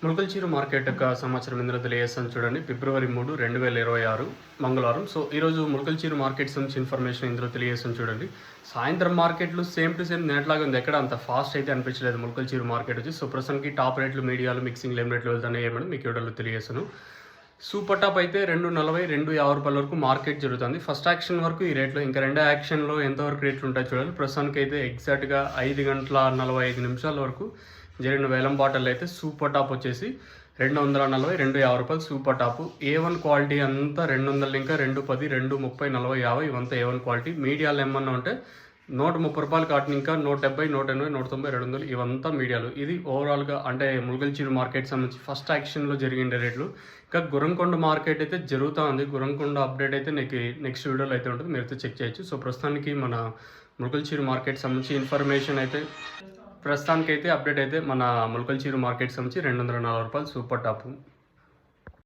ములకల్చీరు market యొక్క సమాచారం ఇందులో తెలియజేస్తాను చూడండి. ఫిబ్రవరి 3, 2026 మంగళవారం. సో ఈరోజు ములకల్చీరు మార్కెట్ సంబంధించి ఇన్ఫర్మేషన్ ఇందులో తెలియజేస్తాను చూడండి. సాయంత్రం మార్కెట్లు సేమ్ టు సేమ్ నిన్నట్లాగా ఉంది. ఎక్కడ అంత ఫాస్ట్ అయితే అనిపించలేదు ములకల్చీరు మార్కెట్ వచ్చి. సో ప్రస్తుతానికి టాప్ రేట్లు, మీడియాలు, మిక్సింగ్ ఏం రేట్లు వెళ్తానే ఏమని మీకు వీడియోలో తెలియజేస్తాను. సూపర్ టాప్ అయితే 240, 250 రూపాయల వరకు మార్కెట్ జరుగుతుంది. ఫస్ట్ యాక్షన్ వరకు ఈ రేట్లో, ఇంకా రెండో యాక్షన్లో ఎంతవరకు రేట్లు ఉంటాయి చూడాలి. ప్రస్తుతానికి అయితే ఎగ్జాక్ట్గా 5 గంటల 45 నిమిషాల వరకు జరిగిన వేలం బాటలు అయితే సూపర్ టాప్ వచ్చేసి 240, 250 రూపాయలు సూపర్ టాప్. A1 క్వాలిటీ అంతా 200, ఇంకా 210, 230, 40, 50 ఇవంతా A1 క్వాలిటీ. మీడియాలు ఏమన్నా ఉంటే 130 రూపాయలు కాటన్, ఇంకా 170, 180, 190, 200 ఇవంతా మీడియాలు. ఇది ఓవరాల్గా అంటే ములకల్చీరు మార్కెట్ సంబంధించి ఫస్ట్ యాక్షన్లో జరిగిన రేట్లు. ఇంకా గురంకొండ మార్కెట్ అయితే జరుగుతూ ఉంది. గురంకొండ అప్డేట్ అయితే నెక్స్ట్ వీడియోలో అయితే ఉంటుంది, మీరు అయితే చెక్ చేయొచ్చు. సో ప్రస్తుతానికి మన ములకల్చీరు మార్కెట్ సంబంధించి ఇన్ఫర్మేషన్ అయితే ప్రస్తుతానికైతే అప్డేట్ అయితే మన ములకల్చీరు మార్కెట్ సంబంధించి 240 రూపాయలు సూపర్ టాప్.